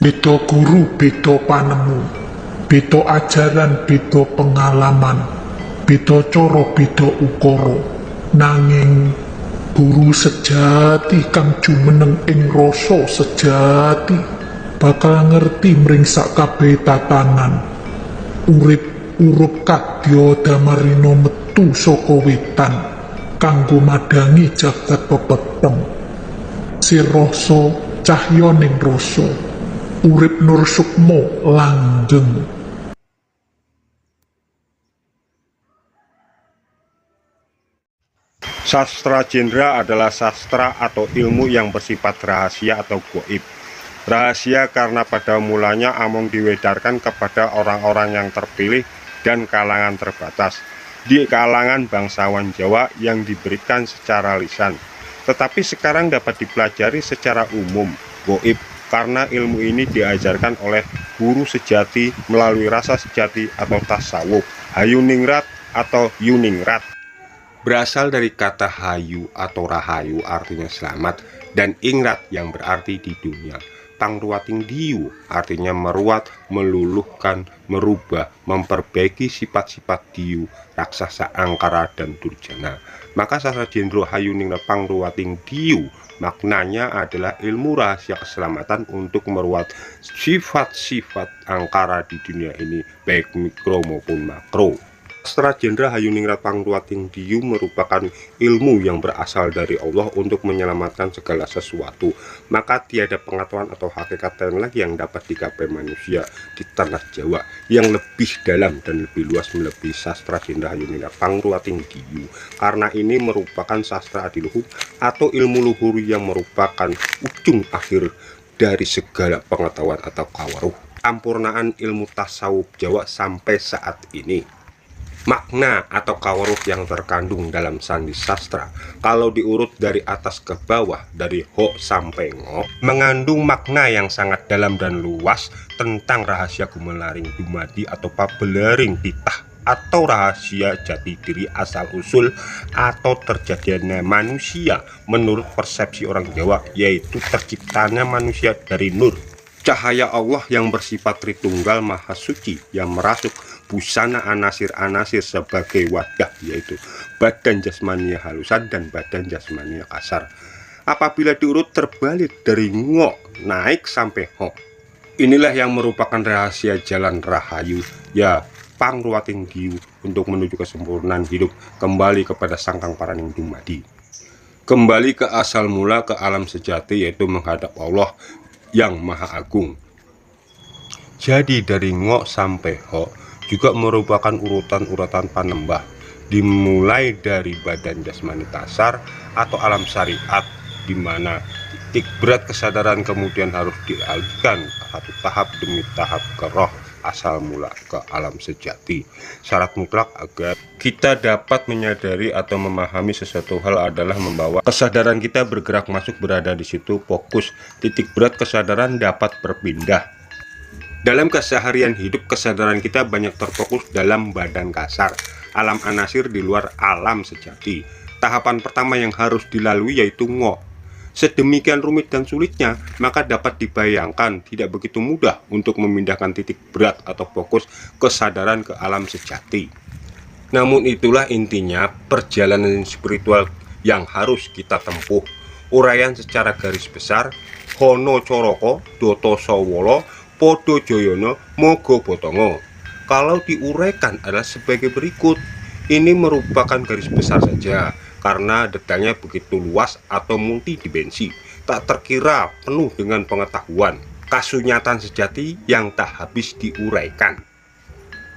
Beda guru, beda panemu, beda ajaran, beda pengalaman, beda cara, beda ukara. Nanging guru sejati kang jumeneng ing rasa sejati bakal ngerti mringsak kabeh tatanan. Urip kadya damarina metu saka wetan kanggo madangi jagat pepeteng. Si rasa cahya ning rasa, urip nur sukma langgeng. Sastra Jendra adalah sastra atau ilmu yang bersifat rahasia atau goib. Rahasia karena pada mulanya amung diwedarkan kepada orang-orang yang terpilih dan kalangan terbatas, di kalangan bangsawan Jawa yang diberikan secara lisan. Tetapi sekarang dapat dipelajari secara umum, goib, karena ilmu ini diajarkan oleh guru sejati melalui rasa sejati atau tasawuf, hayuningrat atau yuningrat. Berasal dari kata hayu atau rahayu artinya selamat, dan ingrat yang berarti di dunia. Pangruating diyu artinya meruat, meluluhkan, merubah, memperbaiki sifat-sifat diyu, raksasa, angkara, dan durjana. Maka sastra Jendra Hayuningrat Pangruating diyu maknanya adalah ilmu rahasia keselamatan untuk meruat sifat-sifat angkara di dunia ini, baik mikro maupun makro. Sastra Jendra Hayuningrat Pangruating diyu merupakan ilmu yang berasal dari Allah untuk menyelamatkan segala sesuatu. Maka tiada pengetahuan atau hakikat lain lagi yang dapat digapai manusia di tanah Jawa yang lebih dalam dan lebih luas melebihi sastra Jendra Hayuningrat Pangruating diyu. Karena ini merupakan sastra adiluhur atau ilmu luhur yang merupakan ujung akhir dari segala pengetahuan atau kawaruh. Sampurnaan ilmu tasawuf Jawa sampai saat ini. Makna atau kawaruh yang terkandung dalam sandi sastra, kalau diurut dari atas ke bawah, dari ho sampai ngo, mengandung makna yang sangat dalam dan luas tentang rahasia gumelaring dumadi atau pabelaring titah, atau rahasia jati diri asal usul atau terjadinya manusia menurut persepsi orang Jawa, yaitu terciptanya manusia dari nur, cahaya Allah yang bersifat Tritunggal Maha Suci yang merasuk busana anasir-anasir sebagai wadah, yaitu badan jasmania halusan dan badan jasmania kasar. Apabila diurut terbalik dari ngo naik sampai ho, inilah yang merupakan rahasia jalan rahayu, ya pangruating diyu, untuk menuju kesempurnaan hidup kembali kepada sangkang paraning dumadi, kembali ke asal mula, ke alam sejati, yaitu menghadap Allah yang Maha Agung. Jadi dari ngo sampai ho juga merupakan urutan-urutan panembah, dimulai dari badan jasmani kasar atau alam syariat, di mana titik berat kesadaran kemudian harus dialihkan satu tahap demi tahap ke roh asal mula, ke alam sejati. Syarat mutlak agar kita dapat menyadari atau memahami sesuatu hal adalah membawa kesadaran kita bergerak masuk, berada di situ, fokus. Titik berat kesadaran dapat berpindah. Dalam keseharian hidup, kesadaran kita banyak terfokus dalam badan kasar, alam anasir di luar alam sejati. Tahapan pertama yang harus dilalui yaitu ngo. Sedemikian rumit dan sulitnya, maka dapat dibayangkan tidak begitu mudah untuk memindahkan titik berat atau fokus kesadaran ke alam sejati. Namun itulah intinya perjalanan spiritual yang harus kita tempuh. Uraian secara garis besar, hono coroko, doto sawolo, podo joyono, mogo botongo. Kalau diuraikan adalah sebagai berikut. Ini merupakan garis besar saja, karena detailnya begitu luas atau multidimensi, tak terkira penuh dengan pengetahuan, kasunyatan sejati yang tak habis diuraikan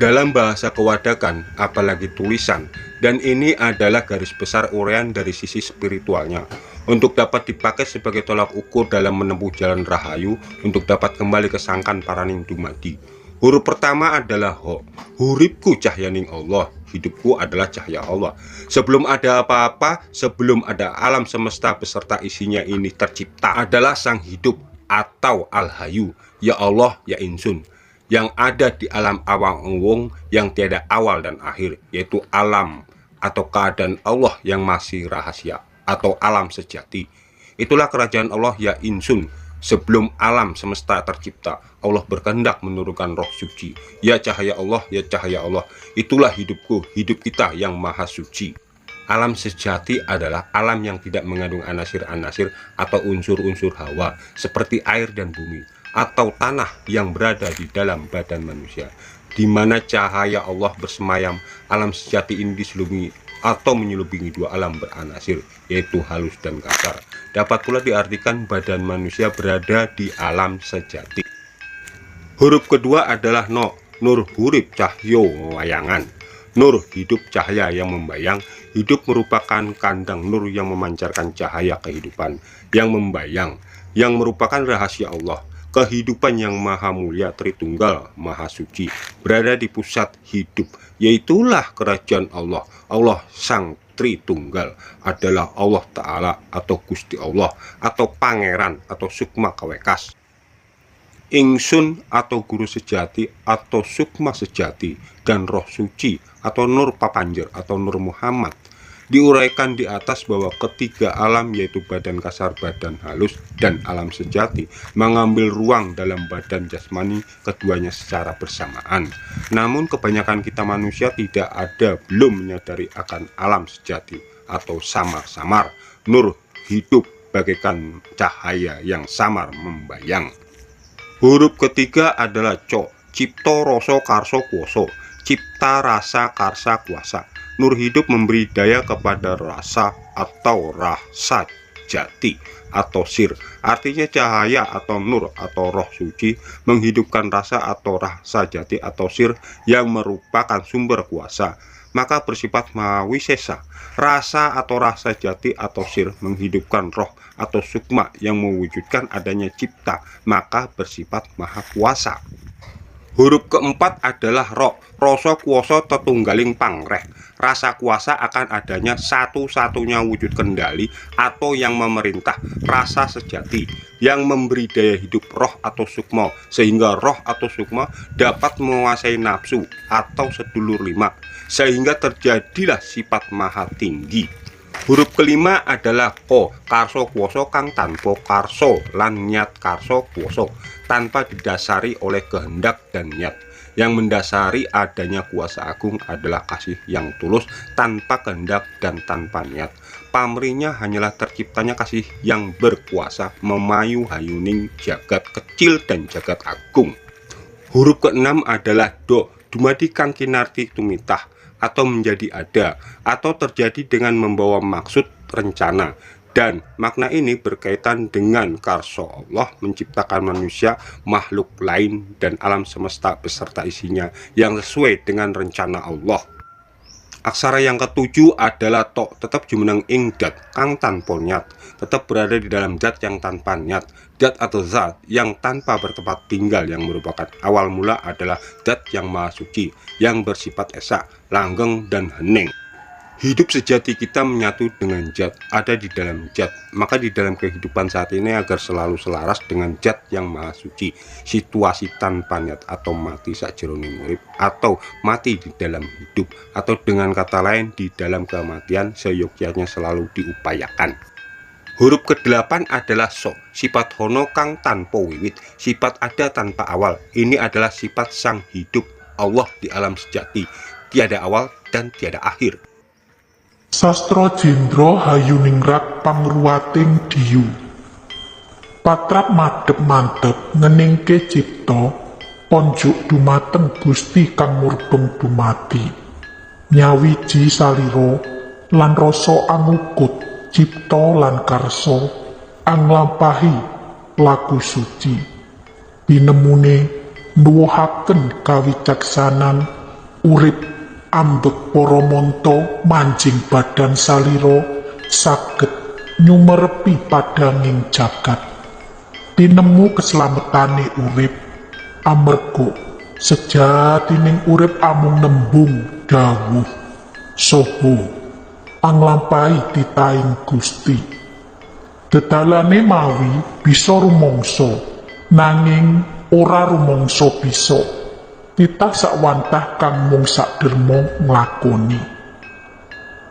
dalam bahasa kewadakan, apalagi tulisan. Dan ini adalah garis besar uraian dari sisi spiritualnya, untuk dapat dipakai sebagai tolak ukur dalam menempuh jalan rahayu, untuk dapat kembali ke sangkan paraning dumadi. Huruf pertama adalah ho. Huripku cahyaning Allah, hidupku adalah cahaya Allah. Sebelum ada apa-apa, sebelum ada alam semesta beserta isinya ini tercipta, adalah sang hidup atau al-hayu, ya Allah, ya insun, yang ada di alam awang wong yang tiada awal dan akhir, yaitu alam atau keadaan Allah yang masih rahasia atau alam sejati. Itulah kerajaan Allah, ya insun, Sebelum alam semesta tercipta, Allah berkehendak menurunkan roh suci. Ya cahaya Allah, ya cahaya Allah, itulah hidupku, hidup kita yang maha suci. Alam sejati adalah alam yang tidak mengandung anasir-anasir atau unsur-unsur hawa seperti air dan bumi, atau tanah yang berada di dalam badan manusia. Di mana cahaya Allah bersemayam, alam sejati ini diselubungi atau menyelubungi dua alam beranasir, yaitu halus dan kasar. Dapat pula diartikan badan manusia berada di alam sejati. Huruf kedua adalah no, nur hurip cahyo wayangan. Nur hidup cahaya yang membayang. Hidup merupakan kandang nur yang memancarkan cahaya kehidupan yang membayang, yang merupakan rahasia Allah. Kehidupan yang maha mulia, Tritunggal, maha suci, berada di pusat hidup, yaitulah kerajaan Allah. Allah Sang Tritunggal adalah Allah Ta'ala atau Gusti Allah atau Pangeran atau Sukma Kawekas. Ingsun atau guru sejati atau Sukma sejati dan roh suci atau Nur Papanjer atau Nur Muhammad. Diuraikan di atas bahwa ketiga alam yaitu badan kasar, badan halus, dan alam sejati mengambil ruang dalam badan jasmani keduanya secara bersamaan. Namun kebanyakan kita manusia tidak ada belum menyadari akan alam sejati atau samar-samar. Nur hidup bagaikan cahaya yang samar membayang. Huruf ketiga adalah co, cipto rasa karso kuoso, cipta rasa karsa kuasa. Nur hidup memberi daya kepada rasa atau rasa jati atau sir. Artinya cahaya atau nur atau roh suci menghidupkan rasa atau rasa jati atau sir yang merupakan sumber kuasa. Maka bersifat mahawisesa. Rasa atau rasa jati atau sir menghidupkan roh atau sukma yang mewujudkan adanya cipta, maka bersifat maha kuasa. Huruf keempat adalah ro, rasa kuasa tetunggaling pangreh. Rasa kuasa akan adanya satu-satunya wujud kendali atau yang memerintah, rasa sejati yang memberi daya hidup roh atau sukma, sehingga roh atau sukma dapat menguasai nafsu atau sedulur lima, sehingga terjadilah sifat maha tinggi. Huruf kelima adalah ko, karso kuoso kang tanpa karso lan niat karso kuoso, tanpa didasari oleh kehendak dan niat. Yang mendasari adanya kuasa agung adalah kasih yang tulus tanpa kehendak dan tanpa niat. Pamrihnya hanyalah terciptanya kasih yang berkuasa memayu hayuning jagat kecil dan jagat agung. Huruf keenam adalah do, dumadi kang kinarti tumitah atau menjadi ada atau terjadi dengan membawa maksud rencana. Dan makna ini berkaitan dengan karso Allah menciptakan manusia, makhluk lain, dan alam semesta beserta isinya yang sesuai dengan rencana Allah. Aksara yang ketujuh adalah to, tetap jumeneng ing dat kang tanpa niat, tetap berada di dalam dat yang tanpa niat. Dat atau zat yang tanpa bertempat tinggal yang merupakan awal mula adalah dat yang maha suci, yang bersifat esa, langgeng, dan hening. Hidup sejati kita menyatu dengan zat, ada di dalam zat. Maka di dalam kehidupan saat ini agar selalu selaras dengan zat yang maha suci, situasi tanpa niat atau mati sakjroning urip atau mati di dalam hidup, atau dengan kata lain di dalam kematian seyogyanya selalu diupayakan. Huruf ke-8 adalah so, sifat hono kang tanpa wiwit, sifat ada tanpa awal. Ini adalah sifat sang hidup Allah di alam sejati, tiada awal dan tiada akhir. Sastra Jendra Hayuningrat pangruwating diyu. Patrap madhep mantep ngeningke cipta, ponjuk dumateng Gusti kang murbeng dumati. Nyawiji salira lan rasa angukut, cipta lan karsa anglampahi laku suci. Binemune nuwuhaken kawicaksanan urip ambek para manta manjing badan salira saged nyumerepi padanging jagat. Tinemu keslametane urip amarga sejatining urip amung nembung dawuh soho anglampahi titaing Gusti. Dedalane mawi bisa rumangsa nanging ora rumangsa bisa. Titah sakwantah kang mung sakderma nglakoni.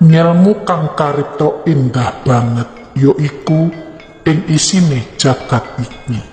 Ngelmu kang karipta indah banget yaiku ing isine jagat iki.